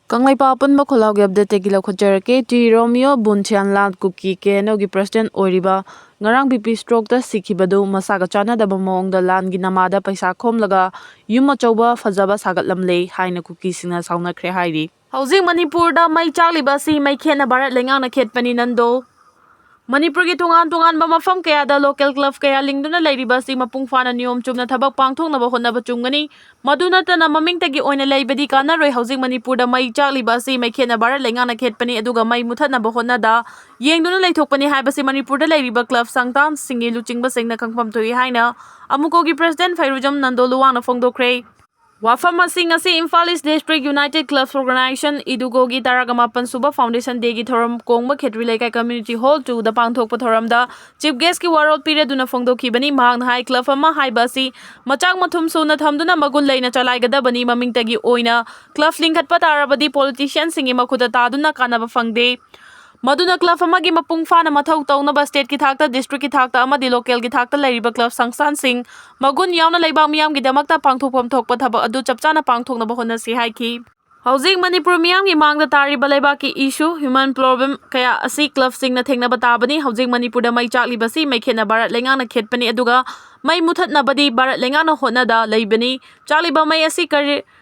Kanglaipa Punba Kholauggi update gila khojarake T Romeo Buntianlan Kuki Kenogi president oiriba ngarang BP stroke da sikhibadu masaga chanadaba mawngda langi namada paisa khomlaga yum achauba fajaba sagatlamle haina Kuki singna saunakre hairi Housing Manipur da mai chaliba si mai khena Bharat lengang na khetpani nando Manipur ki tungan mafam kaya da local club kaya lingduna lairiba si mapung fana niyom chumna thabak pangthoknaba honnaba chungani maduna tana mamingtagi oina laibadi kanaroi Housing Manipur da mai chakliba si mai khena Bharat lengang na khetpani aduga mai muthatnaba honnada yengduna laithokpani haibasi Manipur da lairiba club sangtan singi luchingba singna khangpham thoi haina amukogi president Fairujam Nandoluwa na phongdokre Wafam asing asi Imphal East District United Clubs Organization Idugogi Taragamapan Suba Foundation Day gi thoram kongba khetri laikai community hall 2 da pangthokpa thoramda chief guest ki warol period duna phongdokhibani mahang hai club ama haibasi machang mathum suna thamduna magun leina chalaigadabani mamingtagi oina club lingkhatpa tarabadi politicians singi makhuda taduna kanaba phangde Maduna club amagi mapung fana mathau taunaba state ki thakta district ki thakta amadi local ki thakta lairiba club sangsan sing magun yauna laibang miyam gi damakta pangthokpam thokpa thaba adu chapchana pangthoknaba honna si haiki Housing Manipur miyam gi mangda tariba laiba ki issue human problem kaya asi club sing na thengna batabani Housing Manipur da mai chakli basi mai khena Bharat lengang na khetpani aduga mai muthatna badi Bharat lengang na honna da laibani chakliba mai asi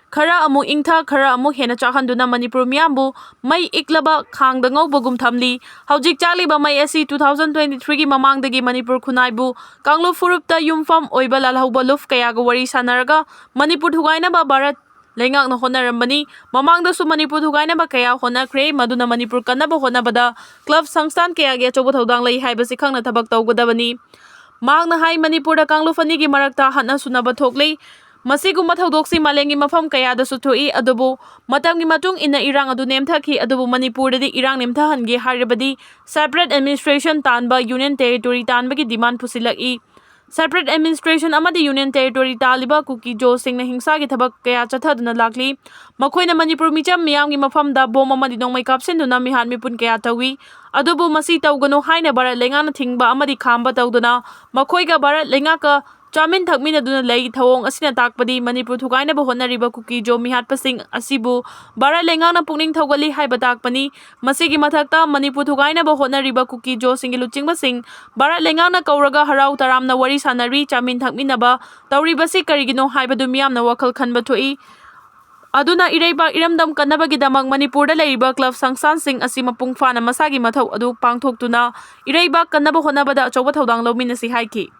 khara amu ingtha khara amu hena chakhanduna Manipur miyambu mai iklaba khangda ngobogum thamli haujik chaliba mai asi 2023 gi mamangdagi Manipur khunaibu kanglu furupta yumfam oiba lalhauba luf kaya ga wari sanaraga Manipur thugaina ba Bharat lengang na honarambani mamangda su Manipur thugaina ba kaya honakre maduna Manipur kanaba honabada club sangstan kaya gi achoba thodang lai haibasi khangna thabak tawgadabani mahangna hai Manipur da kanglu fani gi marakta hatna sunaba thoklei Masiguma thaudoksi malengi mafam kaya da suthoi adubu matamgi matung ina irang adu nemthaki adubu Manipur da irang nemthahangi haribadi separate administration tanba union territory tanbagi demand pusilaki separate administration amadi union territory taliba Kuki Jo singna hingsa gi thabak kaya chathaduna lakli makhoina Manipur micham miyamgi mafam da bom amadi nongmai kapsenduna mihan mipun kaya tawi adubu masi tawgano haina Bharat lengang na thingba amadi khamba tawduna makhoiga Bharat lenga ka Chamin thakmina duna lei thawong asina takpadi Manipur thugaina ba honariba Kuki Jo mihat pasing asibu Bharat lengang na pungning thawgali haiba takpani masigi mathakta Manipur thugaina ba honariba Kuki Jo singi luchingba sing Bharat lengang na kauraga harau taramna wari sanari chamin thakmina ba tawribasi karigino haiba du miyamna wakhal khanba thoi aduna iraiba iramdam kanabagi damak Manipur da laiba club sangsan sing asi mapung fana masagi mathau adu pangthoktuna iraiba kanaba honabada achoba thodang lawmin si haiki